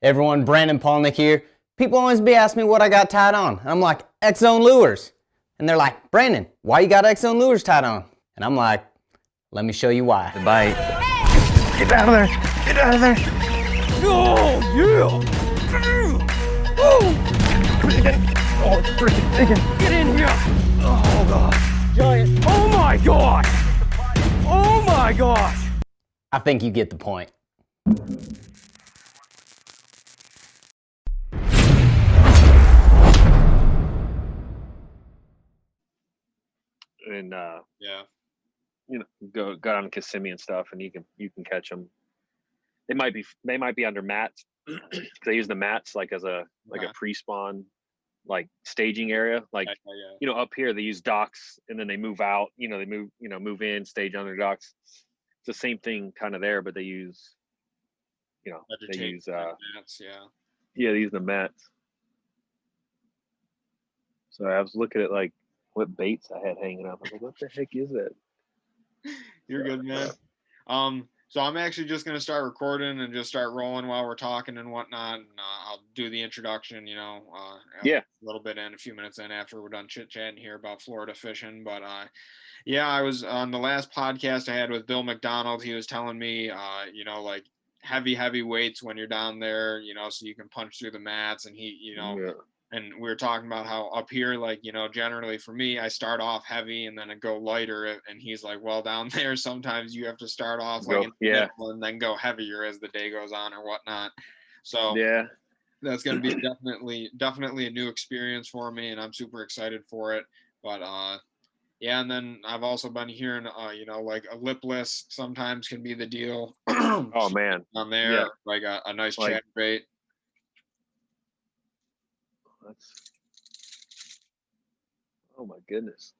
Everyone, Brandon Polnick here. People always be asking me what I got tied on. I'm like, X-Zone lures. And they're like, Brandon, why you got X-Zone lures tied on? And I'm like, let me show you why. The bite. Get out of there. Get out of there. Oh, yeah. Oh, it's freaking big. Get in here. Oh, God. Giant. Oh, my gosh. Oh, my gosh. I think you get the point. And Yeah. you know, go down to Kissimmee and stuff, and you can catch them. They might be under mats. They use the mats like as a pre-spawn like staging area. Like Yeah. up here they use docks and then they move out. They move in, stage under docks. It's the same thing kind of there, but they use Mats, they use the mats. So I was looking at like what baits I had hanging up. I was like, what the heck is that? You're good, man. So I'm actually just gonna start recording and just start rolling while we're talking and whatnot. And I'll do the introduction, a little bit in a few minutes in after we're done chit chatting here about Florida fishing. But I was on the last podcast I had with Bill McDonald. He was telling me, like heavy weights when you're down there, so you can punch through the mats. And and we were talking about how up here, like, generally for me, I start off heavy and then I go lighter. And he's like, well, down there, sometimes you have to start off in the middle and then go heavier as the day goes on or whatnot. So that's going to be definitely a new experience for me. And I'm super excited for it. But, and then I've also been hearing, like a lipless sometimes can be the deal. Oh, man. On there, like a nice chatterbait. Oh my goodness.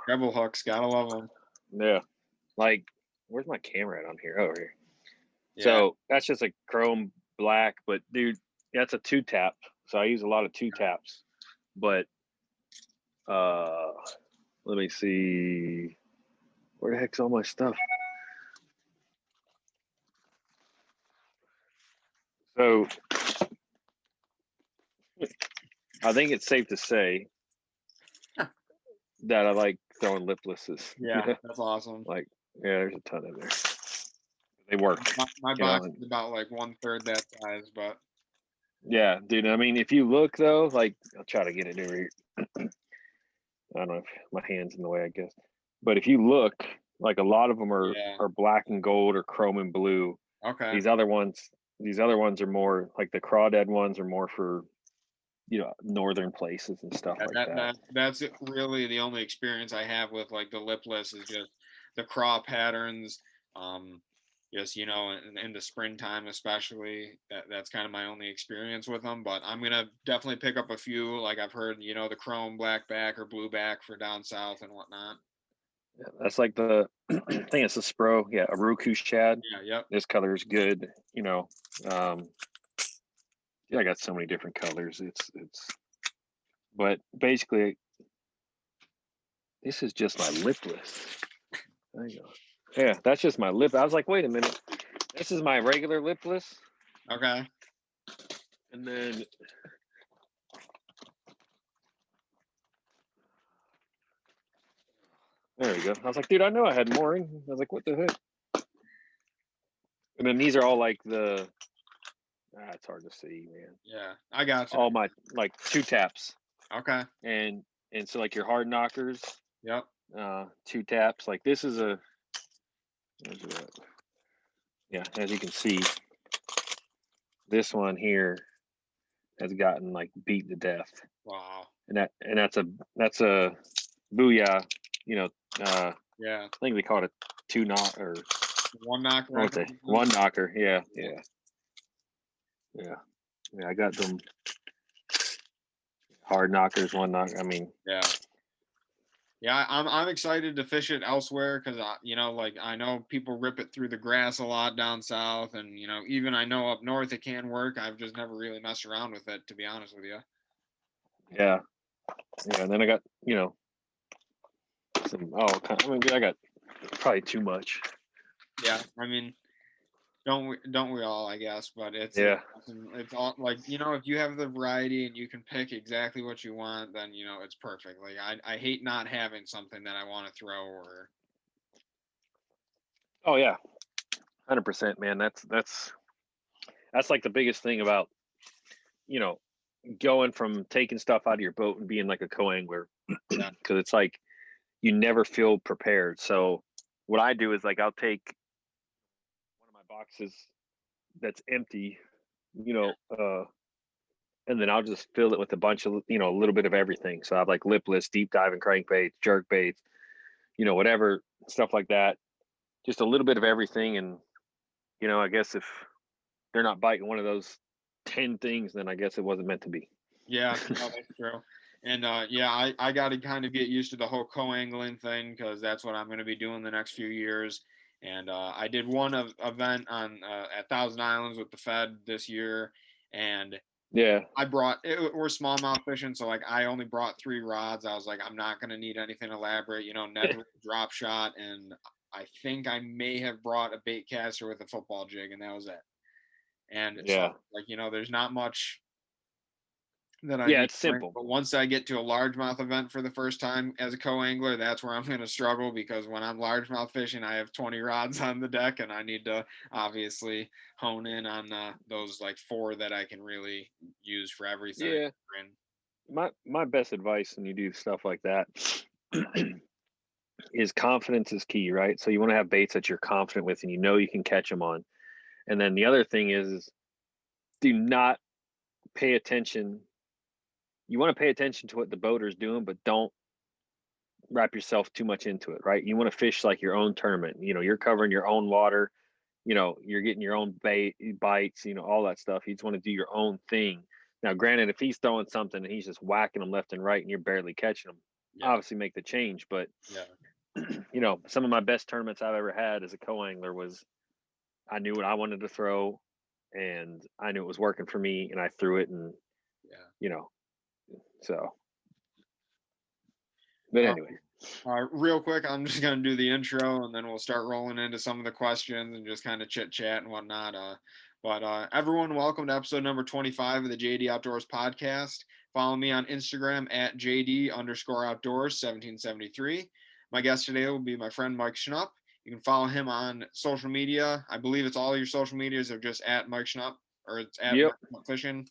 Treble hooks, gotta love them. Yeah. Like, where's my camera at on here? Over here. Yeah. So that's just a chrome black, but dude, that's a 2-tap. So I use a lot of 2-taps. But let me see. Where the heck's all my stuff? So I think it's safe to say that I like throwing liplesses. Yeah, that's awesome. Like, there's a ton in there. They work. My box is about like 1/3 that size, but yeah, dude. I mean, if you look though, like I'll try to get it over here. I don't know if my hand's in the way, I guess. But if you look, like a lot of them are black and gold or chrome and blue. Okay. These other ones are more like the crawdad ones are more for northern places and stuff like that. That's really the only experience I have with like the lipless is just the craw patterns. Just in the springtime especially, that's kind of my only experience with them. But I'm gonna definitely pick up a few. Like I've heard, the chrome black back or blue back for down south and whatnot. Yeah, that's like I think it's a Spro. Yeah, a Roku shad. Yeah, yep. This color is good. I got so many different colors. But basically, this is just my lipless. There you go. Yeah, that's just my lip. I was like, wait a minute. This is my regular lipless. Okay. And then there we go. I was like, dude, I know I had more in. I was like, what the heck? And then these are all like it's hard to see, man. Yeah, I got you. All my like 2-taps. Okay. And so like your hard knockers. Yep. 2-taps. Like this is as you can see, this one here has gotten like beat to death. Wow. And that's a booyah, I think they call it a 2-knock or 1-knocker. What's it? 1-knocker, yeah. I got them hard knockers, 1-knocker. I mean, yeah, I'm excited to fish it elsewhere because I know people rip it through the grass a lot down south, and even I know up north it can work. I've just never really messed around with it, to be honest with you. Yeah. And then I got some. I got probably too much. Yeah, I mean, don't we all, I guess, but Yeah. it's all like, if you have the variety and you can pick exactly what you want, then it's perfect. Like I hate not having something that I want to throw or. Oh yeah, 100%, man. That's like the biggest thing about, going from taking stuff out of your boat and being like a co-angler, Yeah. because it's like you never feel prepared. So what I do is like I'll take one of my boxes that's empty, you know, and then I'll just fill it with a bunch of, a little bit of everything. So I have like lipless, deep diving crankbaits, jerk baits, whatever stuff like that. Just a little bit of everything, and I guess if they're not biting one of those 10 things, then I guess it wasn't meant to be. Yeah, no, that's true. And yeah, I got to kind of get used to the whole co-angling thing because that's what I'm going to be doing the next few years. And I did one event on at Thousand Islands with the Fed this year, and Yeah. I brought we're smallmouth fishing, so like I only brought 3 rods. I was like, I'm not going to need anything elaborate, Ned drop shot, and I think I may have brought a bait caster with a football jig, and that was it. And so Yeah. like there's not much that I Yeah, need it's to bring. simple. But once I get to a largemouth event for the first time as a co-angler, that's where I'm going to struggle because when I'm largemouth fishing, I have 20 rods on the deck, and I need to obviously hone in on those like 4 that I can really use for everything. Yeah. My best advice when you do stuff like that is confidence is key, right? So you want to have baits that you're confident with and you can catch them on. And then the other thing is do not pay attention. You want to pay attention to what the boater's doing, but don't wrap yourself too much into it, right? You want to fish like your own tournament. You're covering your own water, you're getting your own bites, all that stuff. You just want to do your own thing. Now, granted, if he's throwing something and he's just whacking them left and right and you're barely catching them, obviously make the change. But, some of my best tournaments I've ever had as a co-angler was I knew what I wanted to throw and I knew it was working for me and I threw it and, so. But anyway. Real quick, I'm just going to do the intro and then we'll start rolling into some of the questions and just kind of chit chat and whatnot. But everyone, welcome to episode number 25 of the JD Outdoors podcast. Follow me on Instagram at JD_outdoors 1773. My guest today will be my friend Mike Schnupp. You can follow him on social media. I believe it's all your social medias are just at Mike Schnupp or it's at Mike Schnupp Fishing.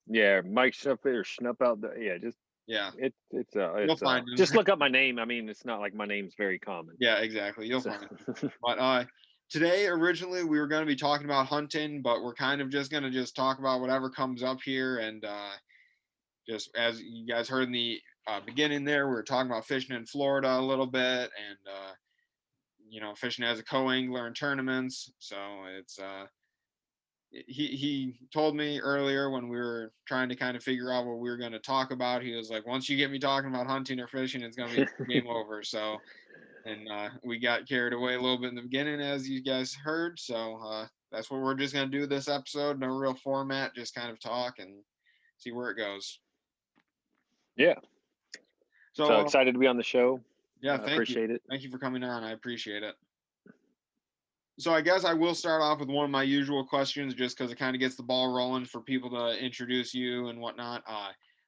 Yeah, Mike Schnupp or Schnupp out there. Yeah, just you'll find him. Just look up my name. I mean, it's not like my name's very common. Yeah, exactly. You'll find him. But today, originally, we were going to be talking about hunting, but we're kind of just going to just talk about whatever comes up here. And just as you guys heard in the beginning there, we were talking about fishing in Florida a little bit and, fishing as a co-angler in tournaments. So it's he told me earlier when we were trying to kind of figure out what we were going to talk about, he was like, once you get me talking about hunting or fishing, it's going to be game over. So, and we got carried away a little bit in the beginning, as you guys heard. So that's what we're just going to do this episode. No real format, just kind of talk and see where it goes. Yeah. So excited to be on the show. Yeah, appreciate it. Thank you for coming on. I appreciate it. So I guess I will start off with one of my usual questions just because it kind of gets the ball rolling for people to introduce you and whatnot.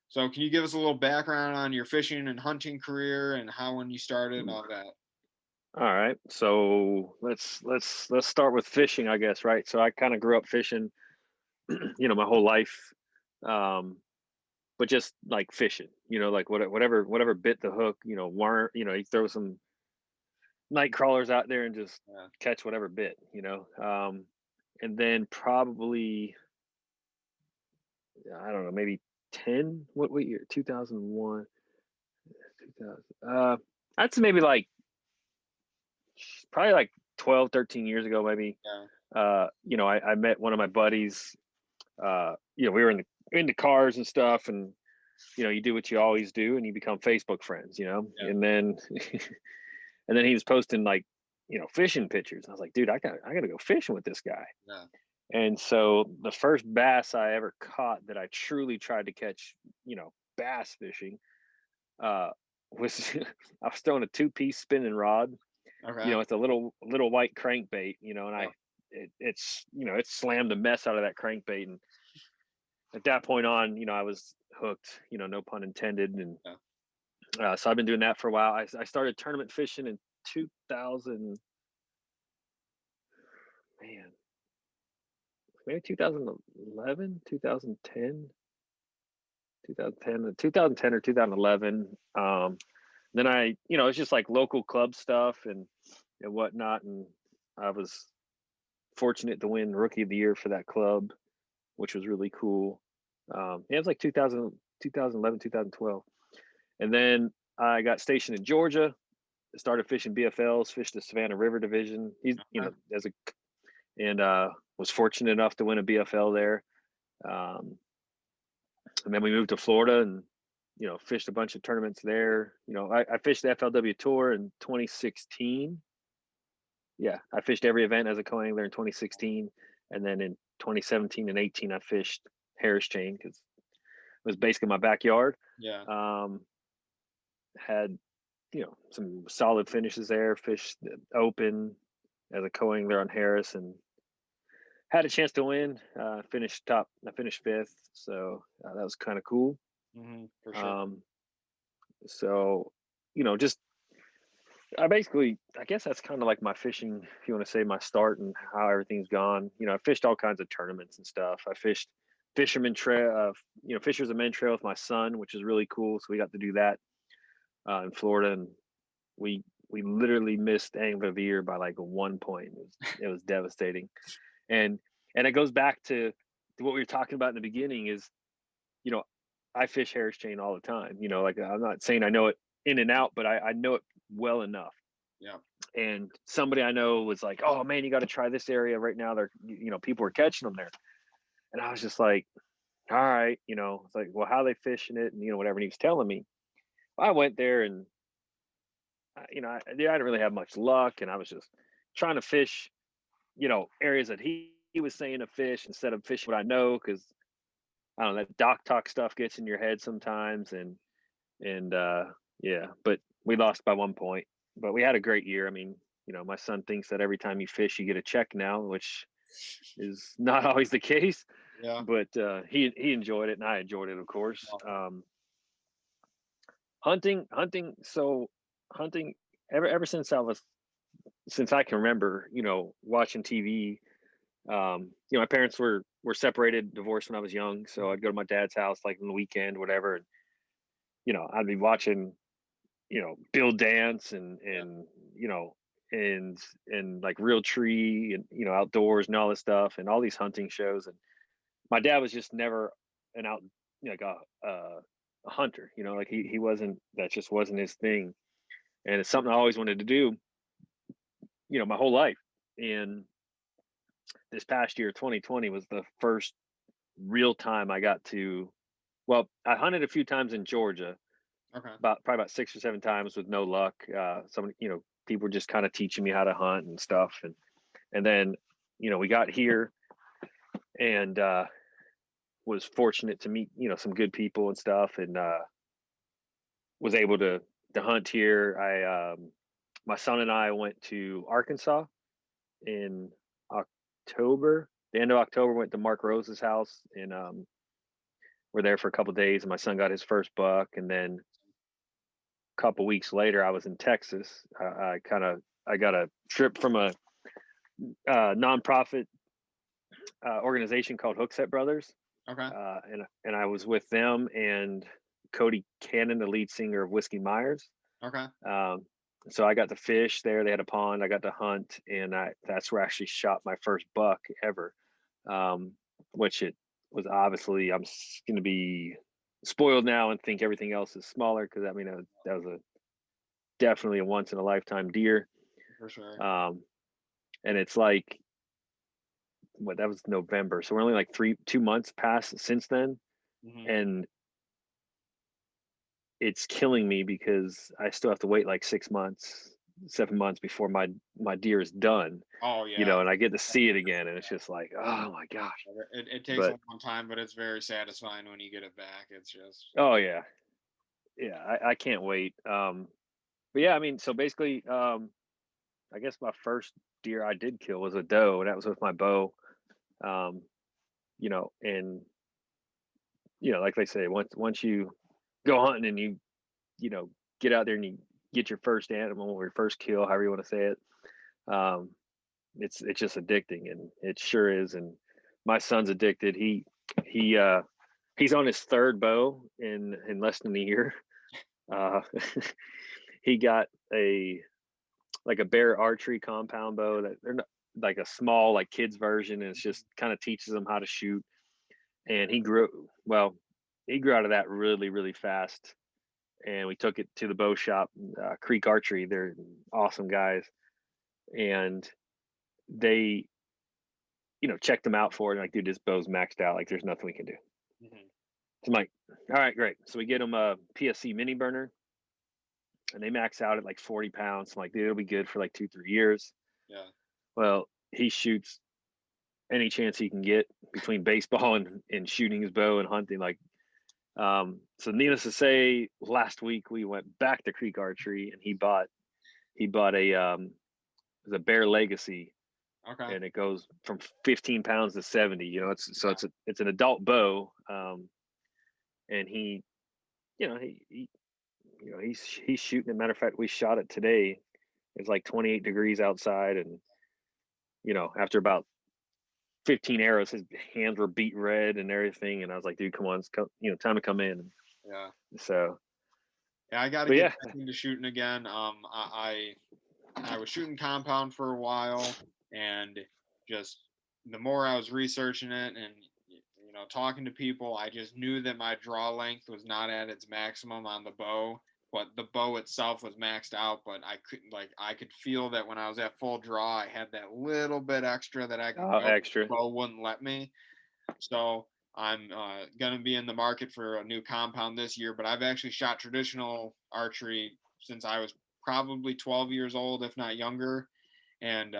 So can you give us a little background on your fishing and hunting career and how when you started and all that? All right. So let's start with fishing, I guess, right? So I kind of grew up fishing, my whole life. But just like fishing, like whatever bit the hook, worm, you throw some night crawlers out there and just catch whatever bit, and then probably, I don't know, maybe 10, what year, 2001, 2000, that's maybe like, probably like 12, 13 years ago, maybe. I met one of my buddies, we were into cars and stuff, and you do what you always do and you become Facebook friends, and then and then he was posting like, fishing pictures. I was like, dude, I gotta go fishing with this guy. And so the first bass I ever caught that I truly tried to catch, bass fishing, was I was throwing a 2-piece spinning rod. It's a little white crankbait, and it's it slammed the mess out of that crankbait, and at that point on, I was hooked, no pun intended, and so I've been doing that for a while. I started tournament fishing in 2000, man, maybe 2011, 2010, 2010 or 2011. Then it's just like local club stuff and whatnot, and I was fortunate to win Rookie of the Year for that club, which was really cool. It was like 2011, 2012. And then I got stationed in Georgia, started fishing BFLs, fished the Savannah River Division. Was fortunate enough to win a BFL there. And then we moved to Florida and, fished a bunch of tournaments there. I fished the FLW Tour in 2016. Yeah, I fished every event as a co-angler in 2016. And then in 2017 and 18, I fished Harris Chain because it was basically my backyard. Yeah. Had, some solid finishes there, fished the Open as a co-angler on Harris and had a chance to win. I finished fifth. So that was kind of cool. Mm-hmm, for sure. So, just I guess that's kind of like my fishing, if you want to say my start and how everything's gone. I fished all kinds of tournaments and stuff. I fished Fisherman Trail, Fishers of Men Trail with my son, which is really cool. So we got to do that in Florida, and we literally missed Angler of the Year by like 1 point. It was devastating, and it goes back to what we were talking about in the beginning. Is I fish Harris Chain all the time. Like I'm not saying I know it in and out, but I know it well enough. Yeah. And somebody I know was like, "Oh man, you got to try this area right now. They're people are catching them there," and I was just like, "All right," It's like, "Well, how are they fishing it?" And whatever. And he was telling me. I went there and I didn't really have much luck, and I was just trying to fish, areas that he was saying to fish instead of fishing what I know, because I don't know, that doc talk stuff gets in your head sometimes, and yeah, but we lost by 1 point, but we had a great year. I mean, my son thinks that every time you fish, you get a check now, which is not always the case. Yeah. But he enjoyed it, and I enjoyed it, of course. Hunting. So hunting ever since I can remember, watching TV. My parents were separated, divorced when I was young, so I'd go to my dad's house like on the weekend, whatever, and I'd be watching, Bill Dance and and like Real Tree and Outdoors and all this stuff and all these hunting shows. And my dad was just never an out like a hunter, like he wasn't, that just wasn't his thing. And it's something I always wanted to do, my whole life. And this past year, 2020, was the first real time I got to. Well, I hunted a few times in Georgia, Okay. probably about 6 or 7 times with no luck. Some people were just kind of teaching me how to hunt and stuff, and then we got here and was fortunate to meet some good people and stuff, and was able to hunt here. My son and I went to Arkansas in October. The end of October, went to Mark Rose's house, and we're there for a couple of days. And my son got his first buck, and then a couple weeks later, I was in Texas. I got a trip from a nonprofit organization called Hookset Brothers. Okay. And I was with them and Cody Cannon, the lead singer of Whiskey Myers. Okay. So I got to fish there. They had a pond. I got to hunt, and that's where I actually shot my first buck ever. Which it was obviously, I'm going to be spoiled now and think everything else is smaller, because that was definitely a once in a lifetime deer. For sure. And it's like, that was November, so we're only like 2 months past since then. Mm-hmm. And it's killing me because I still have to wait like 6 months, 7 months before my deer is done. Oh yeah. And I get to see it again, and it's just like, oh my gosh. It takes a long time, but it's very satisfying when you get it back. It's just, oh yeah, I can't wait. But yeah, I mean, so basically, I guess my first deer I did kill was a doe, and that was with my bow. You know, and like they say, once you go hunting and you know get out there and you get your first animal or your first kill, however you want to say it, um, it's just addicting, and it sure is. And my son's addicted. He he's on his third bow in less than a year. Uh, he got a bear archery compound bow that they're not like a small like kids version, and it's just kind of teaches them how to shoot. And he grew out of that really really fast. And we took it to the bow shop, Creek Archery. They're awesome guys, and they checked him out for it. And like, dude, this bow's maxed out. Like, there's nothing we can do. So I'm like, all right, great. So we get him a PSC mini burner, and they max out at like 40 pounds. I'm like, dude, it'll be good for like 2-3 years. Yeah. Well, he shoots any chance he can get between baseball and shooting his bow and hunting. Like, so needless to say, last week we went back to Creek Archery, and he bought a Bear Legacy. Okay. And it goes from 15 pounds to 70. It's an adult bow. And he's shooting. As a matter of fact, we shot it today. It's like 28 degrees outside, and after about 15 arrows, his hands were beat red and everything. And I was like, dude, come on, it's time to come in. Yeah. So. Yeah, I got to get back into shooting again. I was shooting compound for a while, and just the more I was researching it and talking to people, I just knew that my draw length was not at its maximum on the bow, but the bow itself was maxed out. But I could feel that when I was at full draw, I had that little bit extra that I could go. Extra. The bow wouldn't let me. So I'm going to be in the market for a new compound this year, but I've actually shot traditional archery since I was probably 12 years old, if not younger. And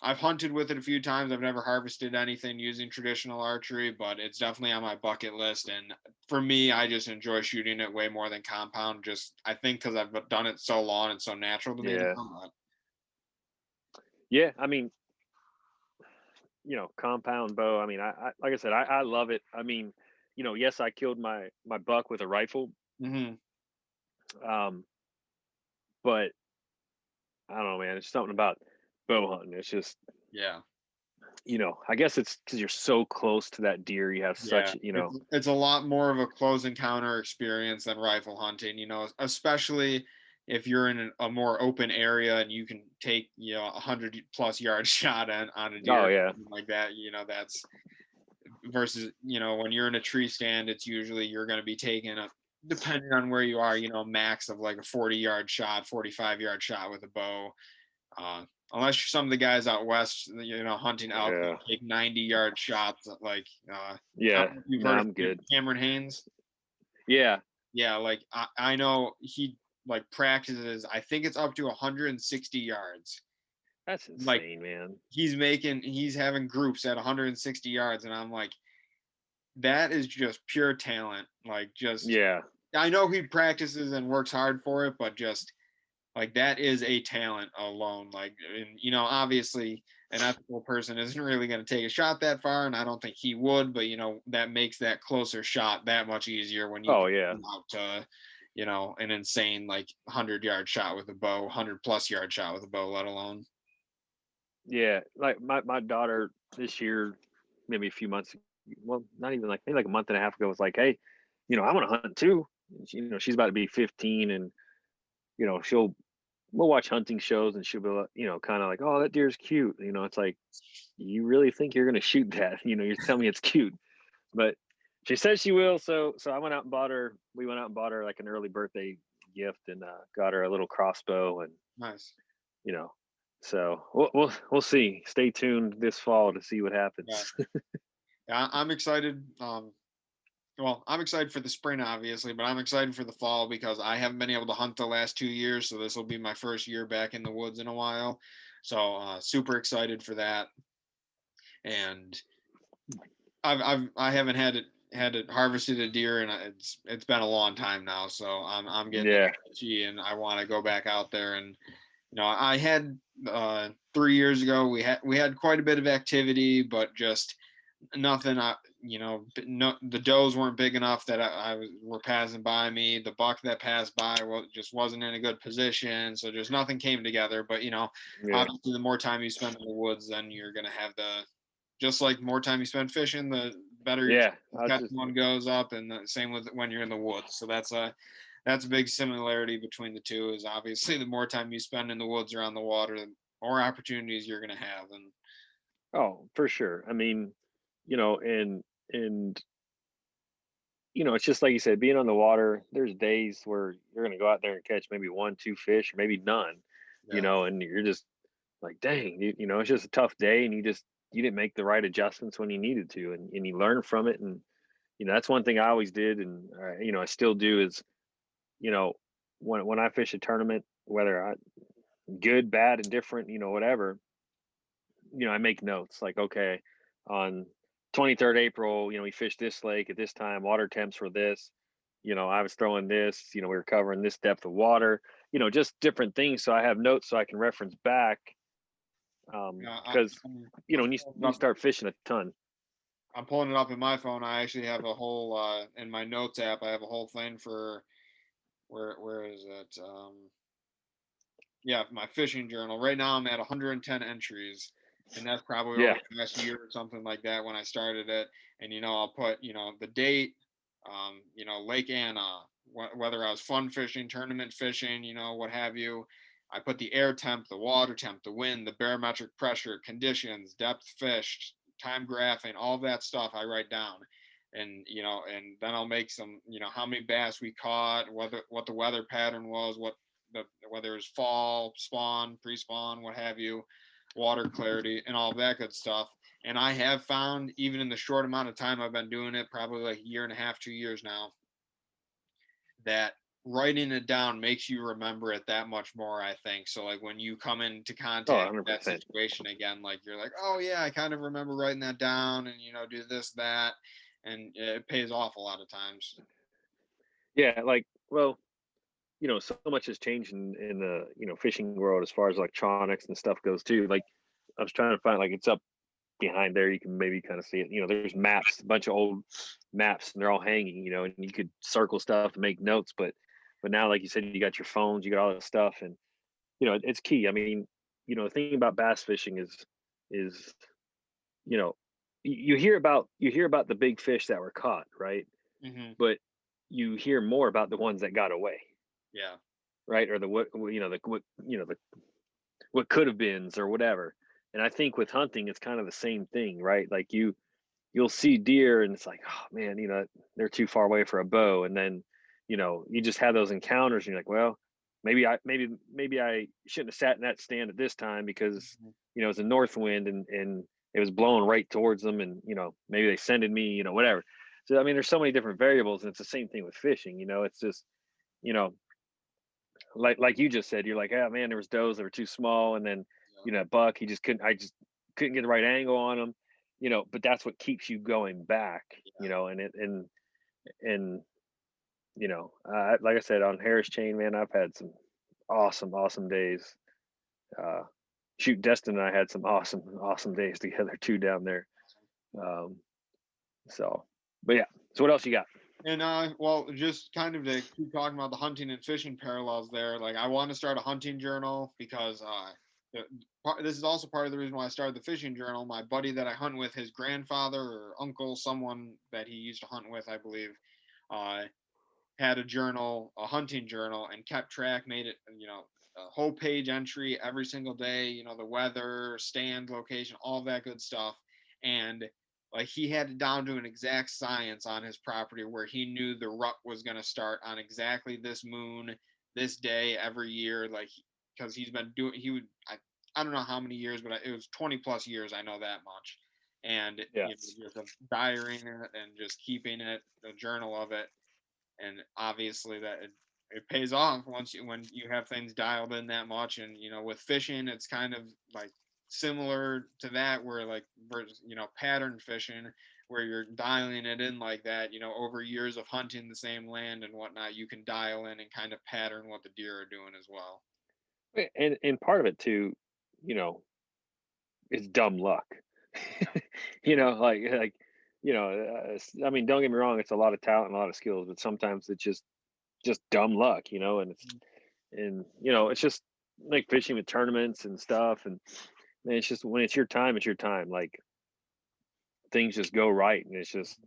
I've hunted with it a few times. I've never harvested anything using traditional archery, but it's definitely on my bucket list. And for me, I just enjoy shooting it way more than compound. Just, I think because I've done it so long and so natural to me. Yeah, I mean, compound bow. I mean, I like I said, I love it. I mean, yes, I killed my buck with a rifle. Mm-hmm. But I don't know, man. It's something about bow hunting. It's just, I guess it's because you're so close to that deer. You have such, it's a lot more of a close encounter experience than rifle hunting, especially if you're in a more open area and you can take, 100+ yard shot on a deer. Oh, yeah. Like that, that's versus, when you're in a tree stand, it's usually you're going to be taking depending on where you are, max of like a 40-yard shot, 45-yard shot with a bow. Unless you're some of the guys out west, hunting elk, take 90-yard shots. Like, you've heard of good. Cameron Haynes? Yeah. Yeah, like I know he like practices. I think it's up to 160 yards. That's insane, man. He's having groups at 160 yards, and I'm like, that is just pure talent. Like, just I know he practices and works hard for it, but just like that is a talent alone. Like, and obviously an ethical person isn't really going to take a shot that far, and I don't think he would. But that makes that closer shot that much easier when you out to an insane like 100-yard shot with a bow, 100+ yard shot with a bow, let alone. Yeah, like my daughter this year, maybe a few months, well, not even like maybe like a month and a half ago, was like, hey, I want to hunt too. And she's about to be 15, and we'll watch hunting shows, and she'll be kind of like, oh, that deer's cute. It's like, you really think you're gonna shoot that? You're telling me it's cute, but she says she will. So we went out and bought her like an early birthday gift, and got her a little crossbow. And nice. So we'll see. Stay tuned this fall to see what happens. Yeah, I'm excited. Well, I'm excited for the spring, obviously, but I'm excited for the fall because I haven't been able to hunt the last 2 years. So this will be my first year back in the woods in a while. So super excited for that. And I haven't had it harvested a deer, and it's been a long time now. So I'm getting itchy, and I want to go back out there and I had 3 years ago, we had quite a bit of activity, but just nothing. No, the does weren't big enough that were passing by me. The buck that passed by just wasn't in a good position, so just nothing came together. But Yeah. obviously, the more time you spend in the woods, then you're gonna have just like more time you spend fishing, the better your Yeah. catch one goes up, and the same with when you're in the woods. So that's a big similarity between the two. Is obviously the more time you spend in the woods or on the water, the more opportunities you're gonna have. And Oh, for sure. I mean, and it's just like you said, being on the water, there's days where you're gonna go out there and catch maybe one, two fish, or maybe none, yeah, and you're just like, dang, it's just a tough day, and you didn't make the right adjustments when you needed to, and you learn from it. And that's one thing I always did, and I still do is, you know, when I fish a tournament, whether I good, bad, indifferent, whatever, I make notes like, okay, on 23rd April, we fished this lake at this time, water temps were this, I was throwing this, we were covering this depth of water, just different things. So I have notes so I can reference back. yeah. Because, I'm when you start fishing a ton. I'm pulling it up in my phone. I actually have a whole in my notes app. I have a whole thing for where is it? Yeah, my fishing journal. Right now I'm at 110 entries, and that's probably over Yeah. the last year or something like that when I started it. And I'll put the date, Lake Anna, whether I was fun fishing, tournament fishing, what have you. I put the air temp, the water temp, the wind, the barometric pressure, conditions, depth fished, time graphing, all that stuff I write down. And then I'll make some, how many bass we caught, what the weather pattern was, whether it's fall, spawn, pre-spawn, what have you, water clarity, and all that good stuff. And I have found, even in the short amount of time I've been doing it, probably like a year and a half, 2 years now, that writing it down makes you remember it that much more, I think. So like when you come into Oh, contact with that 100%. situation again, like you're like, oh yeah, I kind of remember writing that down, and do this, that, and it pays off a lot of times. Yeah. Like, well, so much has changed in the, fishing world as far as electronics and stuff goes too. Like, I was trying to find, like, it's up behind there, you can maybe kind of see it. There's maps, a bunch of old maps, and they're all hanging, and you could circle stuff and make notes. But now, like you said, you got your phones, you got all this stuff, and it's key. I mean, the thing about bass fishing is you know you hear about the big fish that were caught, right? Hmm. But you hear more about the ones that got away, Yeah. right? Or the what could have beens or whatever. And I think with hunting, it's kind of the same thing, right? Like, you'll see deer and it's like, oh man, they're too far away for a bow. And then, you just have those encounters and you're like, well, maybe I shouldn't have sat in that stand at this time because, Mhm. it was a north wind and it was blowing right towards them. And, maybe they sended me, whatever. So, I mean, there's so many different variables, and it's the same thing with fishing, it's just, you know, like you just said, you're like, oh man, there was does that were too small. And then, buck, I just couldn't get the right angle on him, but that's what keeps you going back, and like I said, on Harris chain, man, I've had some awesome days. uh Shoot, Destin and I had some awesome days together too down there. um so but yeah, so what else you got? And well, just kind of to keep talking about the hunting and fishing parallels there, like I want to start a hunting journal because this is also part of the reason why I started the fishing journal. My buddy that I hunt with, his grandfather or uncle, someone that he used to hunt with, I believe, uh, had a journal, a hunting journal, and kept track, made it, a whole page entry every single day, the weather, stand location, all that good stuff. And like he had it down to an exact science on his property where he knew the rut was going to start on exactly this moon, this day every year. Like, because he's been doing, I don't know how many years, but it was 20 plus years. I know that much. And Yeah. just diarying it and just keeping it, a journal of it. And obviously that it pays off when you have things dialed in that much. And with fishing, it's kind of like similar to that, where like pattern fishing, where you're dialing it in like that, over years of hunting the same land and whatnot, you can dial in and kind of pattern what the deer are doing as well. And part of it too, you know, is dumb luck. Yeah. Like I mean, don't get me wrong, it's a lot of talent and a lot of skills, but sometimes it's just dumb luck, and it's just like fishing with tournaments and stuff, and man, it's just when it's your time, it's your time. Like things just go right, and it's just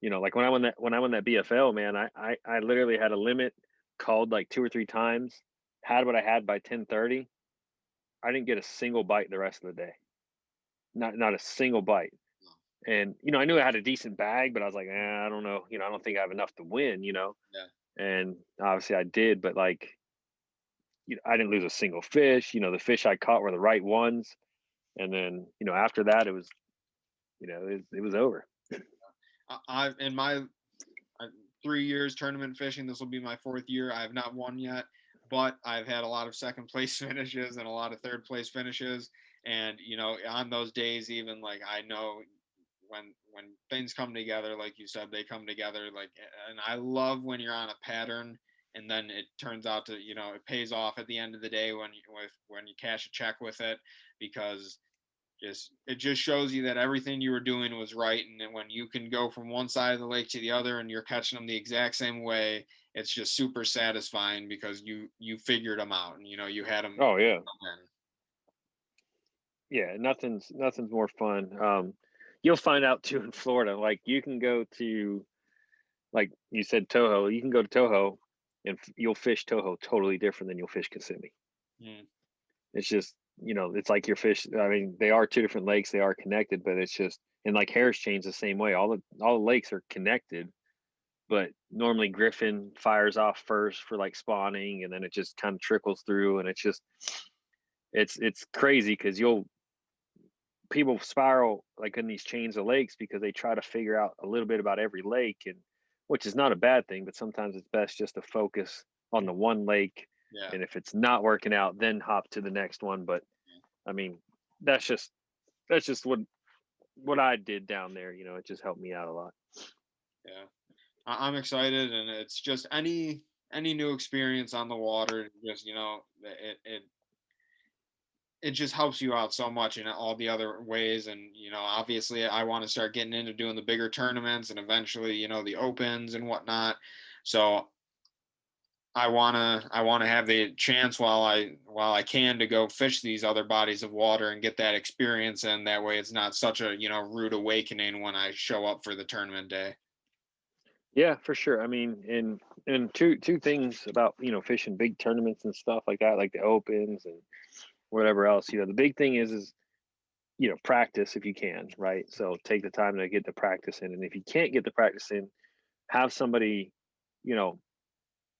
like when I won that BFL, man, I literally had a limit, called like 2 or 3 times, had what I had by 10:30. I didn't get a single bite the rest of the day, not a single bite. And I knew I had a decent bag, but I was like, I don't know, I don't think I have enough to win. Yeah. And obviously I did, but like, I didn't lose a single fish. The fish I caught were the right ones. And then, after that, it was over. I've in my 3 years tournament fishing, this will be my 4th year. I have not won yet, but I've had a lot of second place finishes and a lot of third place finishes. And on those days, even like I know when things come together, like you said, they come together. Like, and I love when you're on a pattern, and then it turns out to it pays off at the end of the day when you cash a check with it, because it just shows you that everything you were doing was right. And then when you can go from one side of the lake to the other and you're catching them the exact same way, it's just super satisfying because you figured them out, and you had them. Oh yeah. Yeah, nothing's more fun. You'll find out too in Florida. Like you can go to, like you said, Toho. You can go to Toho, and you'll fish Toho totally different than you'll fish Kissimmee. Mm. It's just, it's like your fish. I mean, they are 2 different lakes. They are connected, but it's just, and like Harris Chain's the same way. All the lakes are connected, but normally Griffin fires off first for like spawning, and then it just kind of trickles through, and it's crazy because people spiral like in these chains of lakes because they try to figure out a little bit about every lake, and which is not a bad thing, but sometimes it's best just to focus on the one lake, Yeah. and if it's not working out, then hop to the next one. But I mean, that's just what I did down there. It just helped me out a lot. Yeah. I'm excited, and it's just any new experience on the water. Just it just helps you out so much in all the other ways. And obviously I want to start getting into doing the bigger tournaments and eventually the opens and whatnot. So I want to have the chance while I can to go fish these other bodies of water and get that experience, and that way it's not such a rude awakening when I show up for the tournament day. Yeah, for sure. I mean, and two things about fishing big tournaments and stuff like that, like the opens and whatever else. The big thing is practice if you can, right? So take the time to get the practice in, and if you can't get the practice in, have somebody, you know,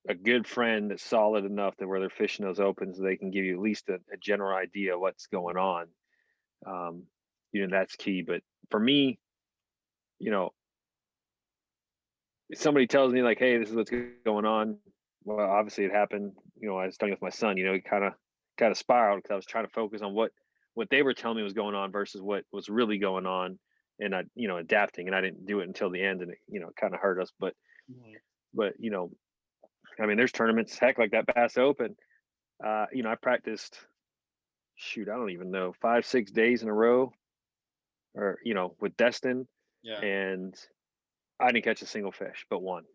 a good friend that's solid enough that where they're fishing those opens, they can give you at least a general idea of what's going on. Um, that's key. But for me, you know, if somebody tells me like, "Hey, this is what's going on." Well, obviously it happened. I was talking with my son. He kind of spiraled because I was trying to focus on what they were telling me was going on versus what was really going on, and I, adapting. And I didn't do it until the end, and it, kind of hurt us. But I mean, there's tournaments, heck, like that Bass Open. I practiced, shoot, I don't even know, 5, 6 days in a row, or with Destin, Yeah. and I didn't catch a single fish, but one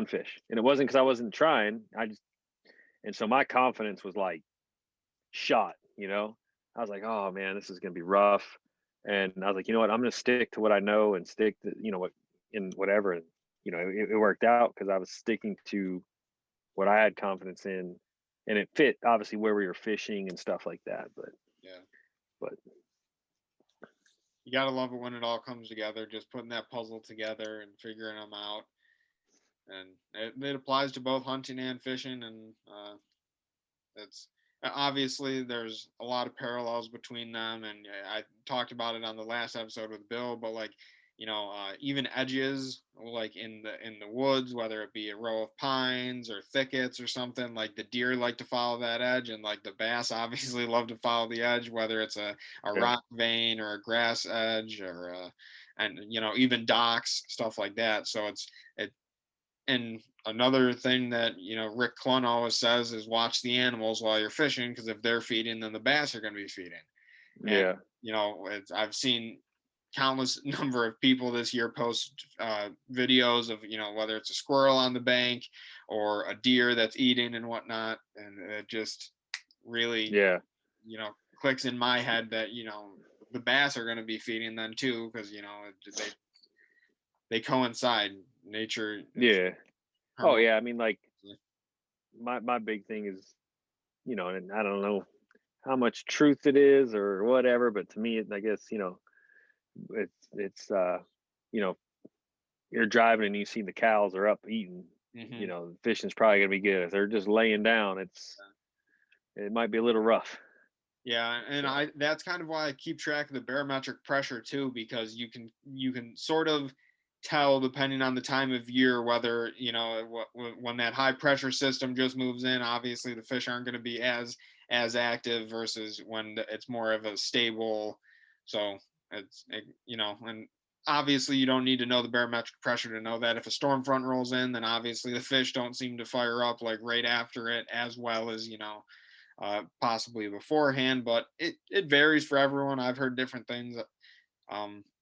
fish, and it wasn't because I wasn't trying. And so my confidence was like shot. I was like, oh man, this is gonna be rough, and I was like, you know what, I'm gonna stick to what I know and stick to what in whatever, and it worked out because I was sticking to what I had confidence in, and it fit obviously where we were fishing and stuff like that. But Yeah. but You gotta love it when it all comes together, just putting that puzzle together and figuring them out. And it applies to both hunting and fishing. And it's obviously there's a lot of parallels between them. And I talked about it on the last episode with Bill, but like, even edges, like in the woods, whether it be a row of pines or thickets or something, like the deer like to follow that edge, and like the bass obviously love to follow the edge, whether it's a yeah. rock vein or a grass edge, or and even docks, stuff like that. So and another thing that, you know, Rick Clunn always says is watch the animals while you're fishing, because if they're feeding, then the bass are going to be feeding. And, Yeah. you know, I've seen countless number of people this year post videos of, you know, whether it's a squirrel on the bank or a deer that's eating and whatnot. And it just really, Yeah. you know, clicks in my head that, you know, the bass are going to be feeding then too, because, you know, they coincide. Nature. Yeah. Oh yeah. I mean, like my big thing is, you know, and I don't know how much truth it is or whatever, but to me, I guess, you know, it's you know, you're driving and you see the cows are up eating, you know, the fishing's probably gonna be good. If they're just laying down, it might be a little rough. Yeah, and that's kind of why I keep track of the barometric pressure too, because you can sort of tell, depending on the time of year, whether, you know, when that high pressure system just moves in, obviously the fish aren't going to be as active versus when it's more of a stable. So you know, and obviously you don't need to know the barometric pressure to know that if a storm front rolls in, then obviously the fish don't seem to fire up like right after it as well as, you know, possibly beforehand, but it varies for everyone. I've heard different things,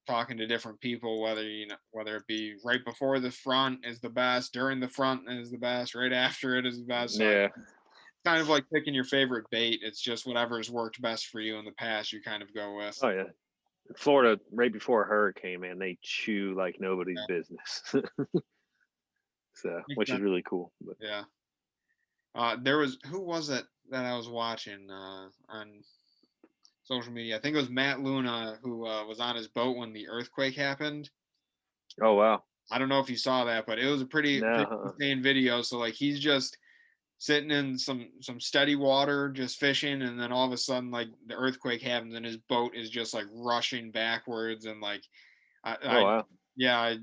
talking to different people, whether, you know, whether it be right before the front is the best, during the front is the best, right after it is the best. So Yeah. kind of like picking your favorite bait. It's just whatever's worked best for you in the past, you kind of go with. Oh yeah. Florida, right before a hurricane, man, they chew like nobody's business. So, which is really cool. But Yeah. There was, who was it that I was watching on social media? I think it was Matt Luna, who was on his boat when the earthquake happened. oh wow. I don't know if you saw that, but it was a pretty No. insane video. So like he's just sitting in some steady water, just fishing, and then all of a sudden like the earthquake happens and his boat is just like rushing backwards, and like Oh wow. I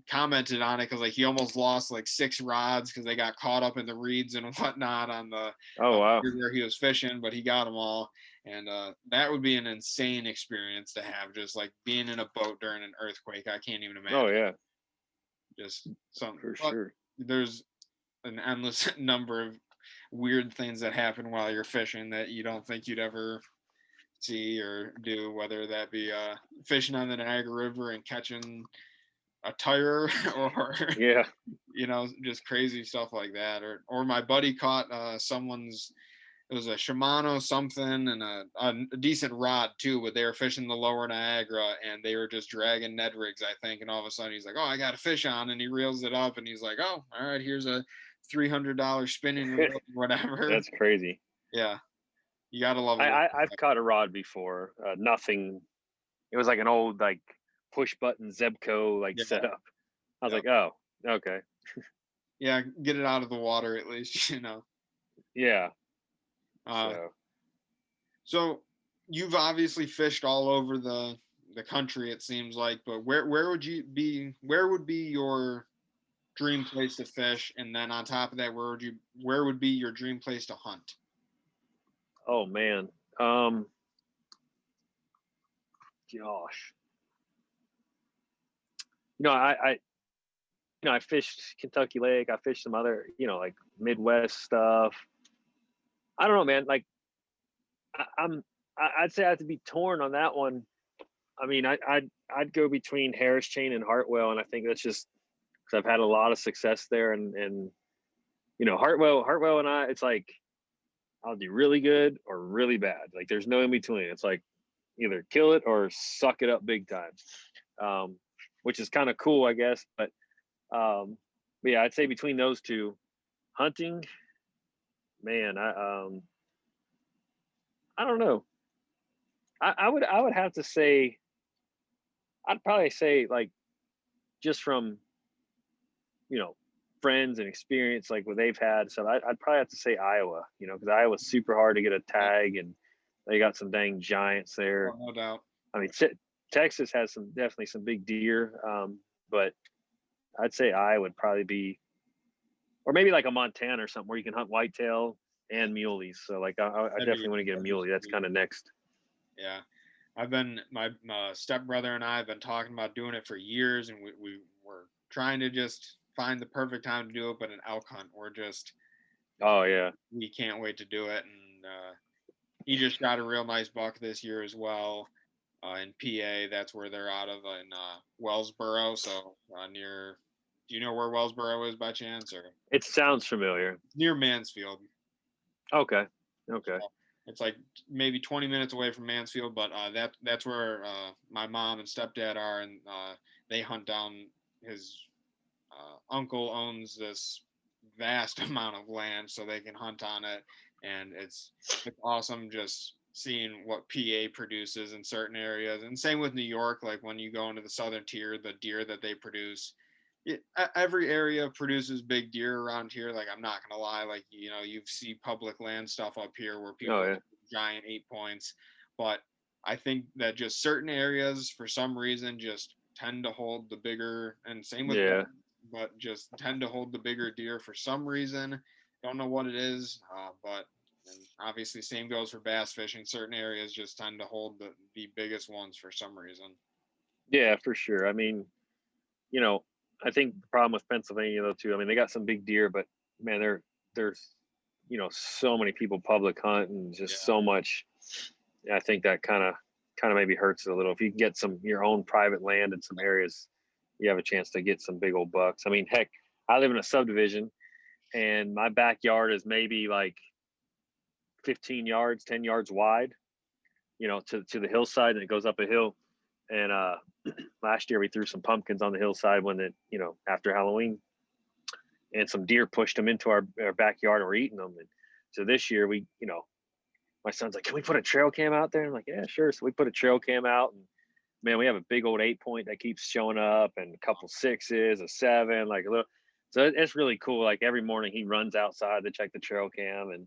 commented on it because like he almost lost like 6 rods because they got caught up in the reeds and whatnot on the Oh wow. where he was fishing, but he got them all. And that would be an insane experience to have, just like being in a boat during an earthquake. I can't even imagine. Oh yeah. Just something. For But sure. there's an endless number of weird things that happen while you're fishing that you don't think you'd ever see or do, whether that be fishing on the Niagara River and catching a tire or Yeah. you know, just crazy stuff like that. Or my buddy caught someone's, it was a Shimano something and a decent rod too, but they were fishing the lower Niagara and they were just dragging Ned rigs, I think. And all of a sudden he's like, oh, I got a fish on, and he reels it up and he's like, oh, all right, here's a $300 spinning reel or whatever. That's crazy. Yeah. You gotta love it. I've caught a rod before. Nothing. It was like an old like push button Zebco like setup. I was like, oh, okay. Yeah, get it out of the water at least, you know. Yeah. So you've obviously fished all over the country, it seems like, but where would you be? Where would be your dream place to fish? And then on top of that, where would be your dream place to hunt? Oh man. Gosh. You know, I fished Kentucky Lake. I fished some other, you know, like Midwest stuff. I don't know, man. Like, I'd say I have to be torn on that one. I mean, I'd go between Harris Chain and Hartwell, and I think that's just because I've had a lot of success there, and you know, Hartwell and I, it's like I'll do really good or really bad. Like, there's no in between. It's like either kill it or suck it up big time, which is kind of cool, I guess. But yeah, I'd say between those two, hunting, man, I don't know. I would have to say, I'd probably say like just from, you know, friends and experience, like what they've had. So I'd probably have to say Iowa, you know, because Iowa's super hard to get a tag, and they got some dang giants there. Oh, no doubt. I mean, Texas has definitely some big deer, but I'd say Iowa would probably be, or maybe like a Montana or something where you can hunt whitetail and muleys. So like I definitely want to get a muley. That's kind of next. Yeah, my stepbrother and I have been talking about doing it for years, and we were trying to just find the perfect time to do it, but an elk hunt, we're just, Oh yeah. we can't wait to do it. And he just got a real nice buck this year as well, in PA. That's where they're out of, in Wellsboro. So near, do you know where Wellsboro is by chance? Or It sounds familiar. near Mansfield. Okay. Okay. So it's like maybe 20 minutes away from Mansfield, but that's where my mom and stepdad are, and they hunt down. His uncle owns this vast amount of land, so they can hunt on it, and it's awesome just seeing what PA produces in certain areas, and same with New York. Like when you go into the southern tier, the deer that they produce, every area produces big deer around here. Like I'm not gonna lie, like you see public land stuff up here where people have giant 8 points, but I think that just certain areas for some reason just tend to hold the bigger, and same with but just tend to hold the bigger deer for some reason. Don't know what it is, but and obviously same goes for bass fishing. Certain areas just tend to hold the biggest ones for some reason. Yeah, for sure. I mean, I think the problem with Pennsylvania though too, I mean, they got some big deer, but man, there's so many people public hunt and just so much. I think that kind of maybe hurts it a little. If you can get your own private land in some areas, you have a chance to get some big old bucks. I mean, heck, I live in a subdivision and my backyard is maybe like 15 yards, 10 yards wide, to the hillside, and it goes up a hill. And last year we threw some pumpkins on the hillside after Halloween, and some deer pushed them into our backyard and we're eating them. And so this year my son's like, can we put a trail cam out there? I'm like, yeah, sure. So we put a trail cam out, and man, we have a big old 8-point that keeps showing up, and a couple 6s, a 7, like a little. So it's really cool. Like every morning he runs outside to check the trail cam, and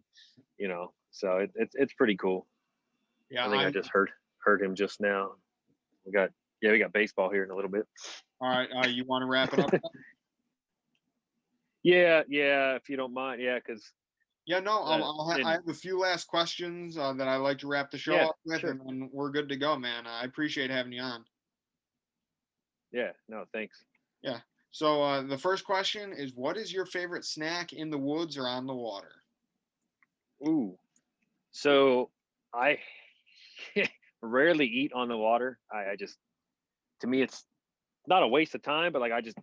so it's pretty cool. Yeah, I think I just heard him just now. We got baseball here in a little bit. All right, you want to wrap it up? Yeah, if you don't mind, because. Yeah, no, I have a few last questions that I like to wrap the show up with, sure. and then we're good to go, man. I appreciate having you on. Yeah, no, thanks. Yeah. So the first question is, what is your favorite snack in the woods or on the water? Ooh, so I rarely eat on the water. I just, to me, it's not a waste of time, but like I just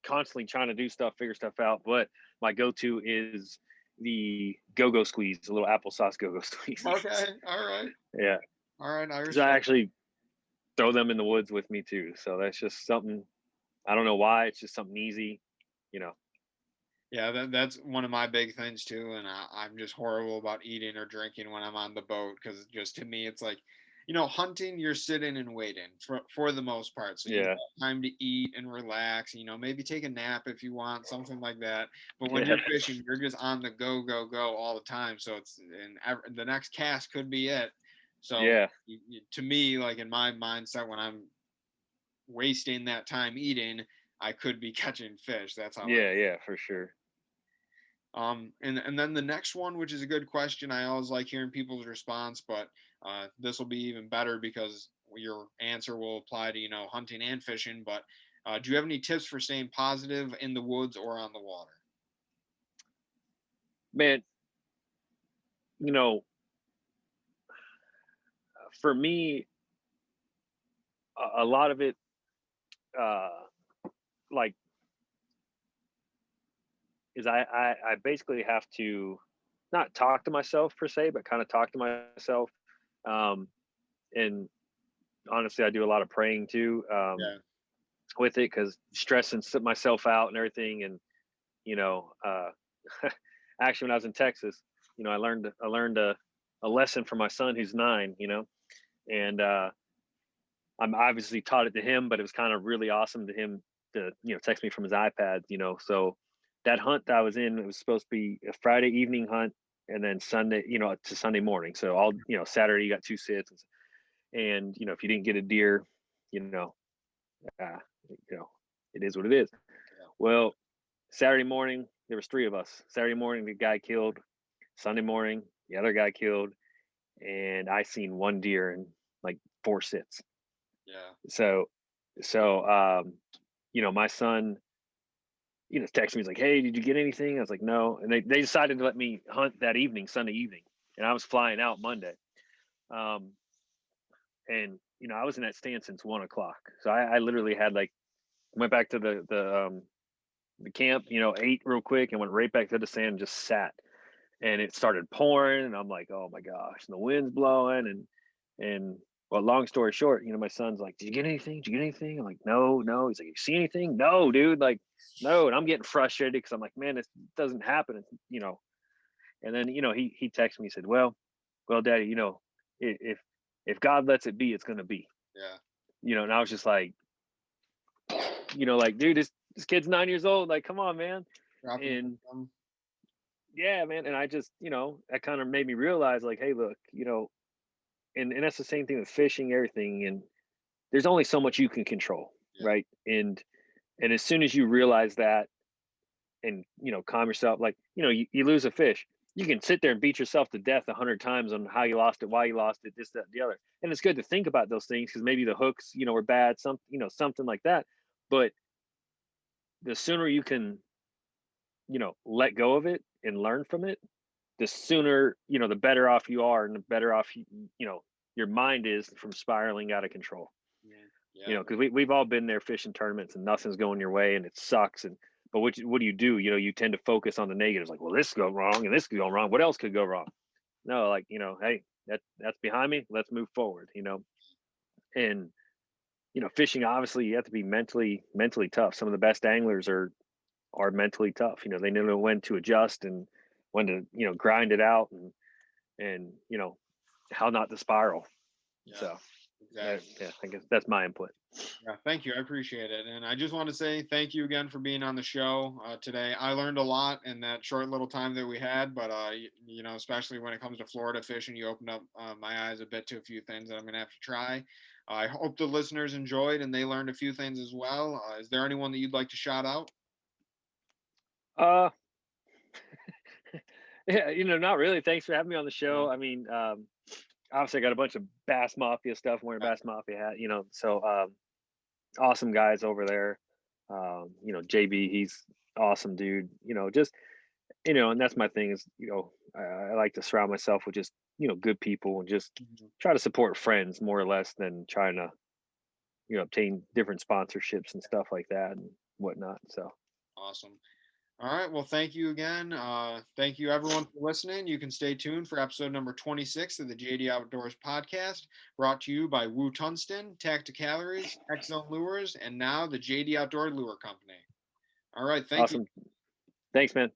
constantly trying to do stuff, figure stuff out. But my go-to is the go-go squeeze, a little applesauce go-go squeeze. Okay, all right. Yeah. All right, I actually throw them in the woods with me too. So that's just something, I don't know why, it's just something easy, Yeah, that's one of my big things too, and I'm just horrible about eating or drinking when I'm on the boat, because just to me it's like, hunting, you're sitting and waiting for the most part, so you have time to eat and relax, maybe take a nap if you want, something like that. But when you're fishing, you're just on the go all the time, so and the next cast could be it. So to me, like in my mindset, when I'm wasting that time eating, I could be catching fish. That's how. Yeah, for sure. And then the next one, which is a good question, I always like hearing people's response, but this will be even better because your answer will apply to hunting and fishing. But do you have any tips for staying positive in the woods or on the water? Man, for me, a lot of it, like, is I basically have to not talk to myself per se, but kind of talk to myself. And honestly, I do a lot of praying too, with it, because stressing myself out and everything. And, actually when I was in Texas, I learned a lesson from my son who's 9, and I'm obviously taught it to him, but it was kind of really awesome to him to, text me from his iPad, so that hunt that I was in, it was supposed to be a Friday evening hunt, and then Sunday, to Sunday morning. So all, Saturday you got 2 sits, and if you didn't get a deer, uh, it is what it is. Well, Saturday morning there was 3 of us. Saturday morning the guy killed. Sunday morning the other guy killed, and I seen 1 deer in like 4 sits. Yeah. So my son, texted me. He's like, hey, did you get anything? I was like, no. And they decided to let me hunt that evening, Sunday evening. And I was flying out Monday. And, I was in that stand since 1 o'clock. So I literally had went back to the camp, ate real quick and went right back to the stand and just sat. And it started pouring and I'm like, oh my gosh, and the wind's blowing. And well, long story short, my son's like, did you get anything? Did you get anything? I'm like, no. He's like, you see anything? No, dude. Like, no. And I'm getting frustrated because I'm like, man, this doesn't happen. And then, he texted me, he said, well, daddy, if God lets it be, it's going to be. Yeah. And I was just like, like, dude, this kid's 9 years old. Like, come on, man. And yeah, man. And I just, that kind of made me realize like, hey, look, and that's the same thing with fishing, everything. And there's only so much you can control. Yeah. Right. And as soon as you realize that and, calm yourself, like, you lose a fish, you can sit there and beat yourself to death 100 times on how you lost it, why you lost it, this, that, the other. And it's good to think about those things because maybe the hooks, were bad, something like that. But the sooner you can, let go of it and learn from it, the sooner, the better off you are and the better off, your mind is from spiraling out of control. Yeah. Because we've all been there fishing tournaments and nothing's going your way and it sucks. But what do? You tend to focus on the negatives, like, well, this could go wrong and this could go wrong. What else could go wrong? No, like, hey, that's behind me. Let's move forward, And, fishing, obviously you have to be mentally tough. Some of the best anglers are mentally tough. They know when to adjust and when to, grind it out and, how not to spiral. Yeah. So Exactly. yeah, I guess that's my input. Yeah, thank you. I appreciate it. And I just want to say thank you again for being on the show today. I learned a lot in that short little time that we had, but, especially when it comes to Florida fishing, you opened up my eyes a bit to a few things that I'm going to have to try. I hope the listeners enjoyed and they learned a few things as well. Is there anyone that you'd like to shout out? Yeah, not really. Thanks for having me on the show. I mean, obviously I got a bunch of Bass Mafia stuff. I'm wearing a Bass Mafia hat, so awesome guys over there. JB, he's awesome dude. Just and that's my thing is, I like to surround myself with just, good people and just try to support friends more or less than trying to, obtain different sponsorships and stuff like that and whatnot. So awesome. All right. Well, thank you again. Thank you, everyone, for listening. You can stay tuned for episode number 26 of the JD Outdoors podcast, brought to you by Woo Tungsten, Tacticalories, X Zone Lures, and now the JD Outdoor Lure Company. All right. Thank you. Awesome. Thanks, man.